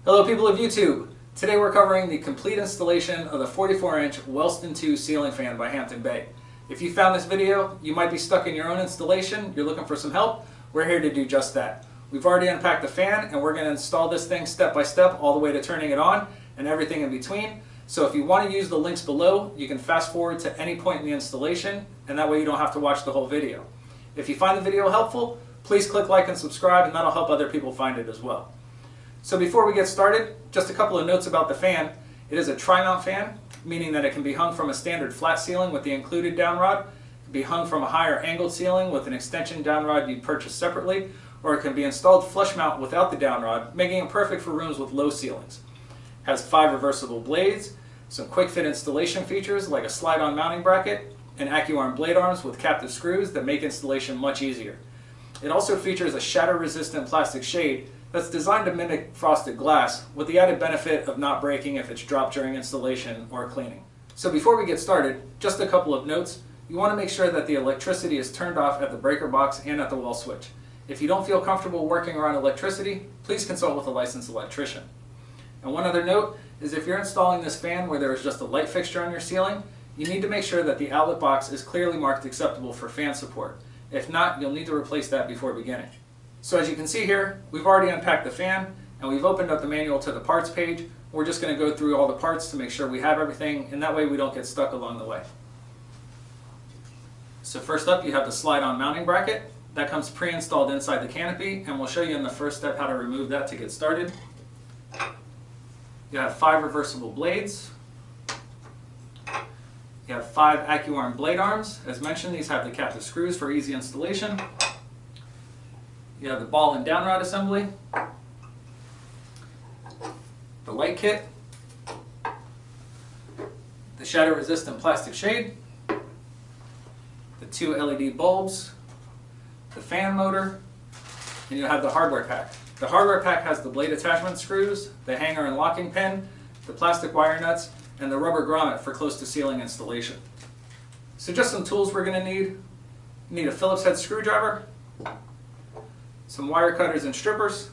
Hello people of YouTube! Today we're covering the complete installation of the 44-inch Wellston 2 ceiling fan by Hampton Bay. If you found this video, you might be stuck in your own installation, you're looking for some help, we're here to do just that. We've already unpacked the fan and we're going to install this thing step by step all the way to turning it on and everything in between. So if you want to use the links below, you can fast forward to any point in the installation and that way you don't have to watch the whole video. If you find the video helpful, please click like and subscribe and that'll help other people find it as well. So before we get started, just a couple of notes about the fan. It is a tri-mount fan, meaning that it can be hung from a standard flat ceiling with the included downrod, it can be hung from a higher angled ceiling with an extension downrod you'd purchase separately, or it can be installed flush mount without the downrod, making it perfect for rooms with low ceilings. It has 5 reversible blades, some quick fit installation features like a slide-on mounting bracket, and AccuArm blade arms with captive screws that make installation much easier. It also features a shatter-resistant plastic shade that's designed to mimic frosted glass with the added benefit of not breaking if it's dropped during installation or cleaning. So before we get started, just a couple of notes. You want to make sure that the electricity is turned off at the breaker box and at the wall switch. If you don't feel comfortable working around electricity, please consult with a licensed electrician. And one other note is if you're installing this fan where there is just a light fixture on your ceiling, you need to make sure that the outlet box is clearly marked acceptable for fan support. If not, you'll need to replace that before beginning. So as you can see here, we've already unpacked the fan and we've opened up the manual to the parts page. We're just going to go through all the parts to make sure we have everything and that way we don't get stuck along the way. So first up you have the slide-on mounting bracket. That comes pre-installed inside the canopy and we'll show you in the first step how to remove that to get started. You have 5 reversible blades. You have 5 AccuArm blade arms. As mentioned, these have the captive screws for easy installation. You have the ball and downrod assembly, the light kit, the shatter resistant plastic shade, the 2 LED bulbs, the fan motor, and you have the hardware pack. The hardware pack has the blade attachment screws, the hanger and locking pin, the plastic wire nuts, and the rubber grommet for close to ceiling installation. So just some tools we're going to need. You need a Phillips head screwdriver, some wire cutters and strippers.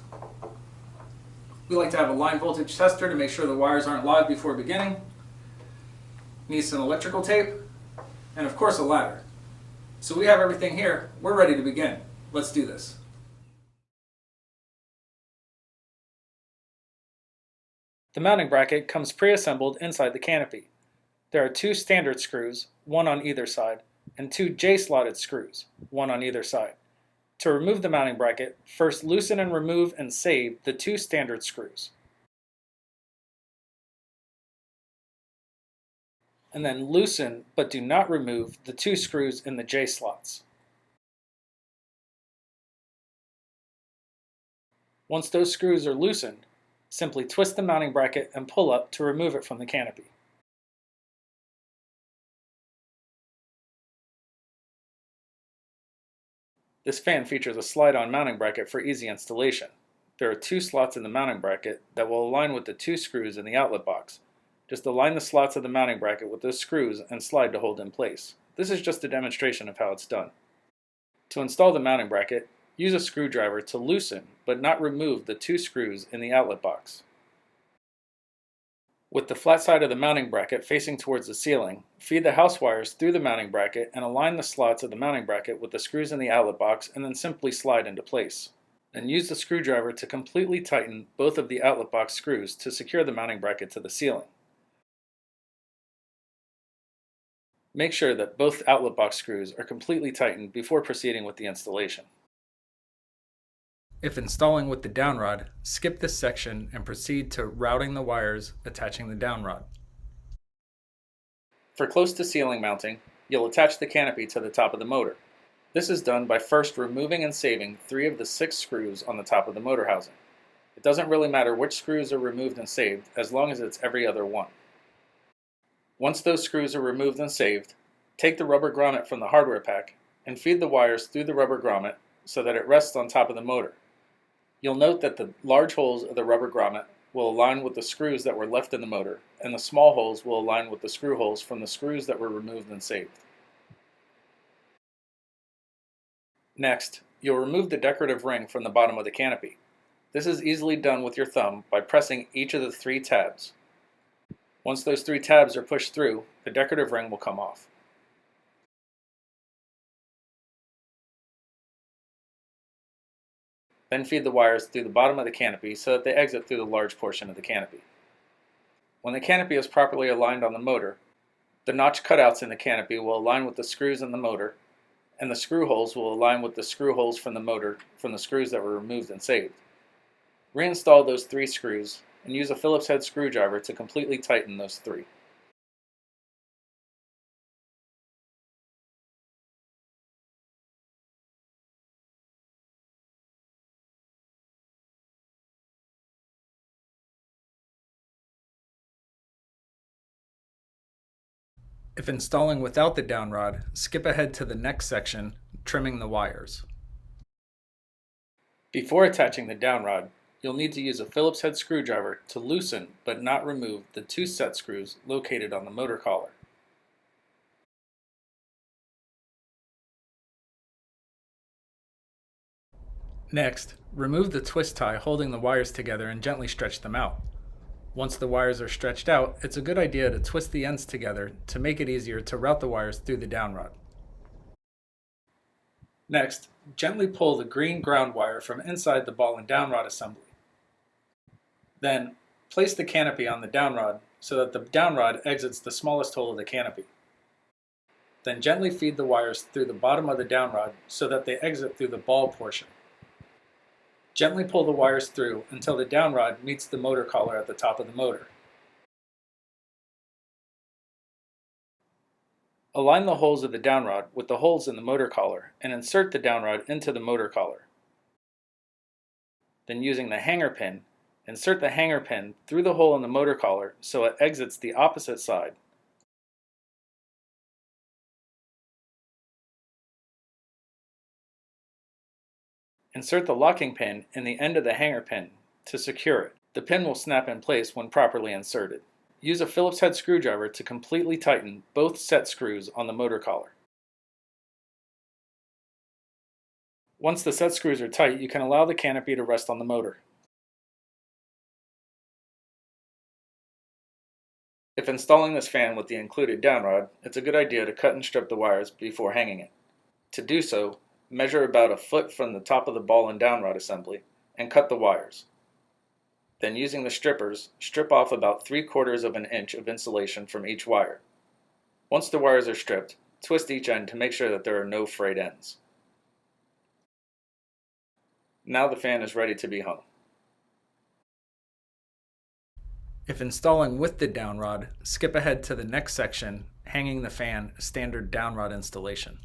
We like to have a line voltage tester to make sure the wires aren't live before beginning. Need some electrical tape, and of course a ladder. So we have everything here, we're ready to begin. Let's do this. The mounting bracket comes pre-assembled inside the canopy. There are 2 standard screws, one on either side, and 2 J-slotted screws, one on either side. To remove the mounting bracket, first loosen and remove and save the 2 standard screws. And then loosen but do not remove the 2 screws in the J-slots. Once those screws are loosened, simply twist the mounting bracket and pull up to remove it from the canopy. This fan features a slide-on mounting bracket for easy installation. There are 2 slots in the mounting bracket that will align with the 2 screws in the outlet box. Just align the slots of the mounting bracket with those screws and slide to hold in place. This is just a demonstration of how it's done. To install the mounting bracket, use a screwdriver to loosen but not remove the 2 screws in the outlet box. With the flat side of the mounting bracket facing towards the ceiling, feed the house wires through the mounting bracket and align the slots of the mounting bracket with the screws in the outlet box and then simply slide into place. Then use the screwdriver to completely tighten both of the outlet box screws to secure the mounting bracket to the ceiling. Make sure that both outlet box screws are completely tightened before proceeding with the installation. If installing with the downrod, skip this section and proceed to routing the wires attaching the downrod. For close to ceiling mounting, you'll attach the canopy to the top of the motor. This is done by first removing and saving 3 of the 6 screws on the top of the motor housing. It doesn't really matter which screws are removed and saved as long as it's every other one. Once those screws are removed and saved, take the rubber grommet from the hardware pack and feed the wires through the rubber grommet so that it rests on top of the motor. You'll note that the large holes of the rubber grommet will align with the screws that were left in the motor, and the small holes will align with the screw holes from the screws that were removed and saved. Next, you'll remove the decorative ring from the bottom of the canopy. This is easily done with your thumb by pressing each of the 3 tabs. Once those 3 tabs are pushed through, the decorative ring will come off. Then feed the wires through the bottom of the canopy so that they exit through the large portion of the canopy. When the canopy is properly aligned on the motor, the notch cutouts in the canopy will align with the screws in the motor, and the screw holes will align with the screw holes from the motor from the screws that were removed and saved. Reinstall those 3 screws and use a Phillips head screwdriver to completely tighten those 3. If installing without the downrod, skip ahead to the next section, trimming the wires. Before attaching the downrod, you'll need to use a Phillips head screwdriver to loosen but not remove the 2 set screws located on the motor collar. Next, remove the twist tie holding the wires together and gently stretch them out. Once the wires are stretched out, it's a good idea to twist the ends together to make it easier to route the wires through the downrod. Next, gently pull the green ground wire from inside the ball and downrod assembly. Then, place the canopy on the downrod so that the downrod exits the smallest hole of the canopy. Then gently feed the wires through the bottom of the downrod so that they exit through the ball portion. Gently pull the wires through until the downrod meets the motor collar at the top of the motor. Align the holes of the downrod with the holes in the motor collar and insert the downrod into the motor collar. Then using the hanger pin, insert the hanger pin through the hole in the motor collar so it exits the opposite side. Insert the locking pin in the end of the hanger pin to secure it. The pin will snap in place when properly inserted. Use a Phillips head screwdriver to completely tighten both set screws on the motor collar. Once the set screws are tight, you can allow the canopy to rest on the motor. If installing this fan with the included downrod, it's a good idea to cut and strip the wires before hanging it. To do so, measure about a foot from the top of the ball and downrod assembly and cut the wires. Then using the strippers, strip off about 3/4 of an inch of insulation from each wire. Once the wires are stripped, twist each end to make sure that there are no frayed ends. Now the fan is ready to be hung. If installing with the downrod, skip ahead to the next section, hanging the fan, standard downrod installation.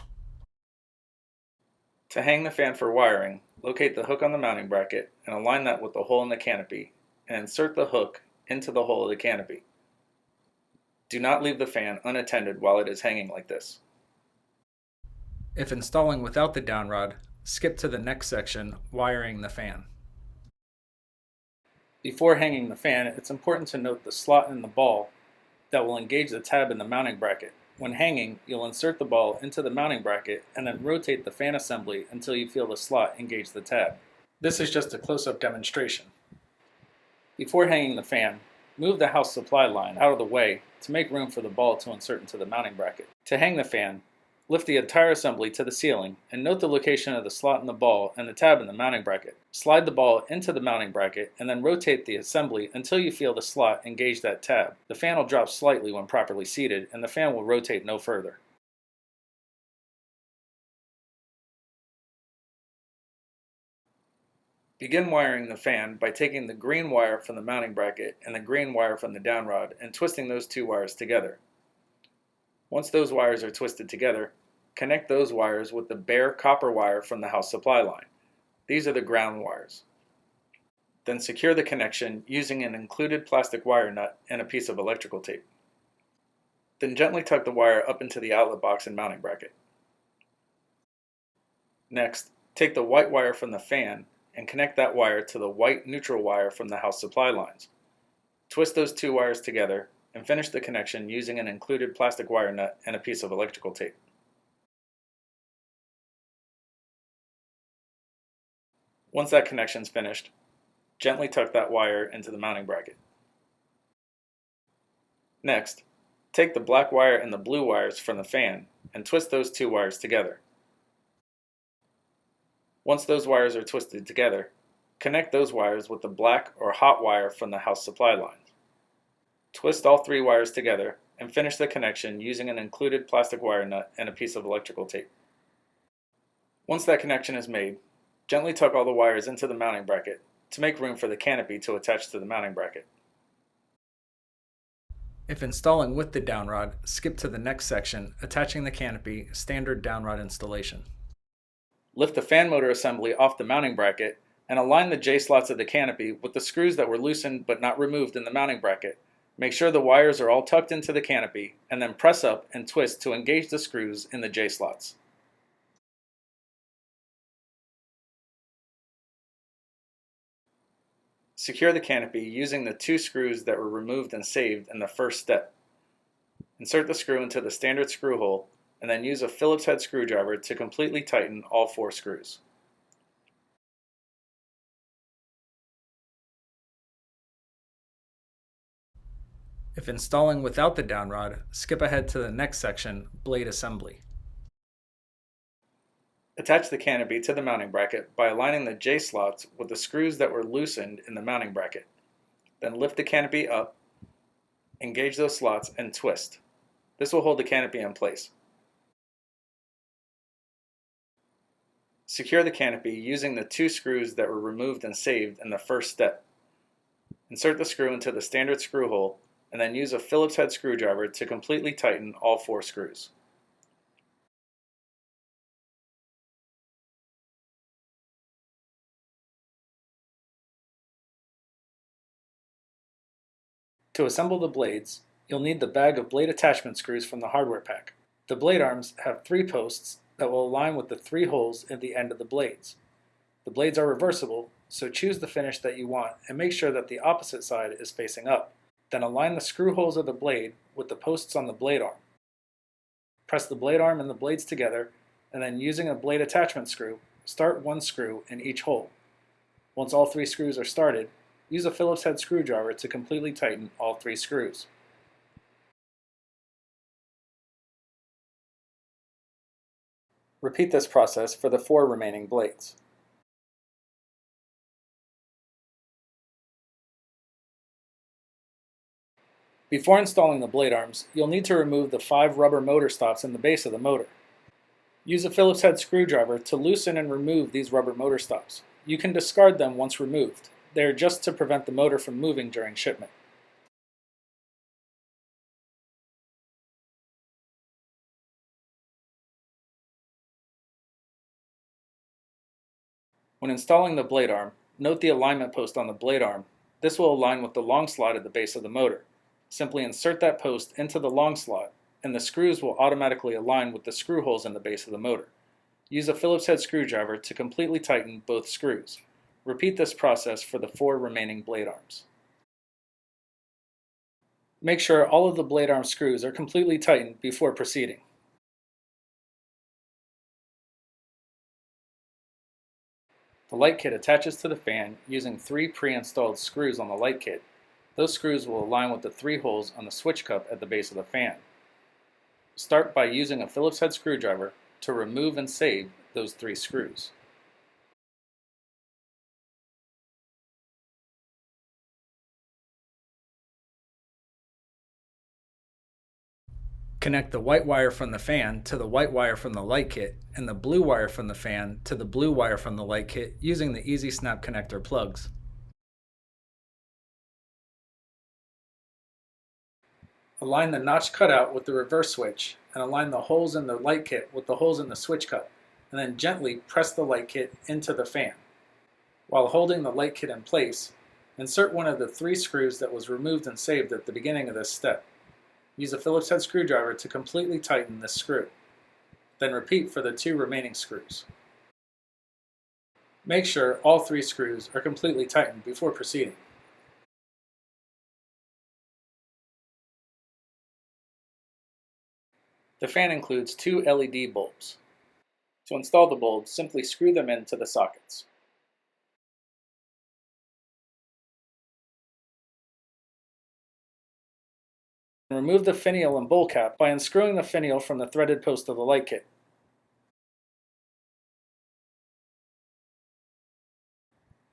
To hang the fan for wiring, locate the hook on the mounting bracket and align that with the hole in the canopy and insert the hook into the hole of the canopy. Do not leave the fan unattended while it is hanging like this. If installing without the downrod, skip to the next section, wiring the fan. Before hanging the fan, it's important to note the slot in the ball that will engage the tab in the mounting bracket. When hanging, you'll insert the ball into the mounting bracket and then rotate the fan assembly until you feel the slot engage the tab. This is just a close-up demonstration. Before hanging the fan, move the house supply line out of the way to make room for the ball to insert into the mounting bracket. To hang the fan, lift the entire assembly to the ceiling and note the location of the slot in the ball and the tab in the mounting bracket. Slide the ball into the mounting bracket and then rotate the assembly until you feel the slot engage that tab. The fan will drop slightly when properly seated and the fan will rotate no further. Begin wiring the fan by taking the green wire from the mounting bracket and the green wire from the downrod and twisting those 2 wires together. Once those wires are twisted together, connect those wires with the bare copper wire from the house supply line. These are the ground wires. Then secure the connection using an included plastic wire nut and a piece of electrical tape. Then gently tuck the wire up into the outlet box and mounting bracket. Next, take the white wire from the fan and connect that wire to the white neutral wire from the house supply lines. Twist those 2 wires together and finish the connection using an included plastic wire nut and a piece of electrical tape. Once that connection is finished, Gently tuck that wire into the mounting bracket. Next, take the black wire and the blue wires from the fan and twist those two wires together. Once those wires are twisted together, connect those wires with the black or hot wire from the house supply line. Twist all three wires together and finish the connection using an included plastic wire nut and a piece of electrical tape. Once that connection is made, gently tuck all the wires into the mounting bracket to make room for the canopy to attach to the mounting bracket. If installing with the downrod, skip to the next section, attaching the canopy, standard downrod installation. Lift the fan motor assembly off the mounting bracket and align the J-slots of the canopy with the screws that were loosened but not removed in the mounting bracket. Make sure the wires are all tucked into the canopy and then press up and twist to engage the screws in the J-slots. Secure the canopy using the two screws that were removed and saved in the first step. Insert the screw into the standard screw hole and then use a Phillips head screwdriver to completely tighten all four screws. If installing without the downrod, skip ahead to the next section, blade assembly. Attach the canopy to the mounting bracket by aligning the J-slots with the screws that were loosened in the mounting bracket. Then lift the canopy up, engage those slots, and twist. This will hold the canopy in place. Secure the canopy using the two screws that were removed and saved in the first step. Insert the screw into the standard screw hole and then use a Phillips head screwdriver to completely tighten all four screws. To assemble the blades, you'll need the bag of blade attachment screws from the hardware pack. The blade arms have 3 posts that will align with the 3 holes at the end of the blades. The blades are reversible, so choose the finish that you want and make sure that the opposite side is facing up. Then align the screw holes of the blade with the posts on the blade arm. Press the blade arm and the blades together, and then using a blade attachment screw, start one screw in each hole. Once all 3 screws are started, use a Phillips head screwdriver to completely tighten all 3 screws. Repeat this process for the 4 remaining blades. Before installing the blade arms, you'll need to remove the 5 rubber motor stops in the base of the motor. Use a Phillips head screwdriver to loosen and remove these rubber motor stops. You can discard them once removed. They are just to prevent the motor from moving during shipment. When installing the blade arm, note the alignment post on the blade arm. This will align with the long slot at the base of the motor. Simply insert that post into the long slot, and the screws will automatically align with the screw holes in the base of the motor. Use a Phillips head screwdriver to completely tighten both screws. Repeat this process for the 4 remaining blade arms. Make sure all of the blade arm screws are completely tightened before proceeding. The light kit attaches to the fan using 3 pre-installed screws on the light kit. Those screws will align with the 3 holes on the switch cup at the base of the fan. Start by using a Phillips head screwdriver to remove and save those 3 screws. Connect the white wire from the fan to the white wire from the light kit and the blue wire from the fan to the blue wire from the light kit using the Easy Snap connector plugs. Align the notch cutout with the reverse switch and align the holes in the light kit with the holes in the switch cup, and then gently press the light kit into the fan. While holding the light kit in place, insert one of the 3 screws that was removed and saved at the beginning of this step. Use a Phillips head screwdriver to completely tighten this screw. Then repeat for the 2 remaining screws. Make sure all 3 screws are completely tightened before proceeding. The fan includes 2 LED bulbs. To install the bulbs, simply screw them into the sockets. Remove the finial and bowl cap by unscrewing the finial from the threaded post of the light kit.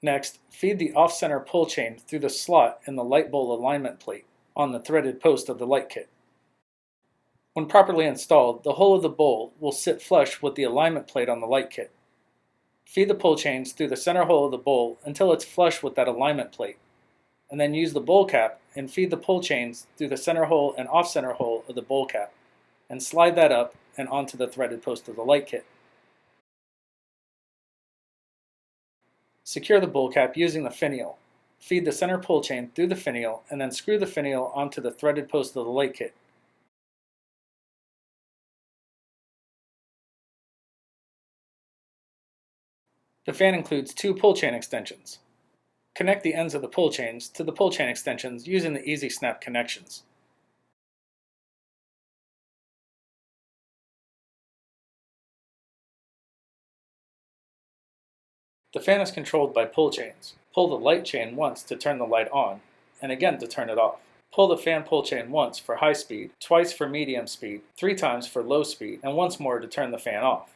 Next, feed the off-center pull chain through the slot in the light bowl alignment plate on the threaded post of the light kit. When properly installed, the hole of the bowl will sit flush with the alignment plate on the light kit. Feed the pull chains through the center hole of the bowl until it's flush with that alignment plate, and then use the bowl cap and feed the pull chains through the center hole and off-center hole of the bowl cap, and slide that up and onto the threaded post of the light kit. Secure the bowl cap using the finial. Feed the center pull chain through the finial and then screw the finial onto the threaded post of the light kit. The fan includes 2 pull chain extensions. Connect the ends of the pull chains to the pull chain extensions using the Easy Snap connections. The fan is controlled by pull chains. Pull the light chain once to turn the light on, and again to turn it off. Pull the fan pull chain once for high speed, twice for medium speed, 3 times for low speed, and once more to turn the fan off.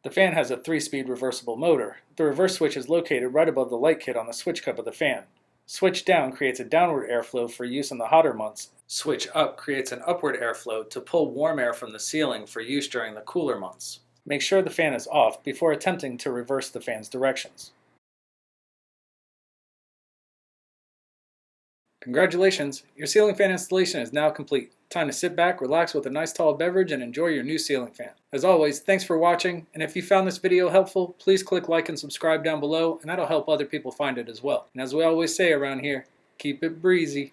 The fan has a 3-speed reversible motor. The reverse switch is located right above the light kit on the switch cup of the fan. Switch down creates a downward airflow for use in the hotter months. Switch up creates an upward airflow to pull warm air from the ceiling for use during the cooler months. Make sure the fan is off before attempting to reverse the fan's directions. Congratulations! Your ceiling fan installation is now complete. Time to sit back, relax with a nice tall beverage, and enjoy your new ceiling fan. As always, thanks for watching, and if you found this video helpful, please click like and subscribe down below, and that'll help other people find it as well. And as we always say around here, keep it breezy.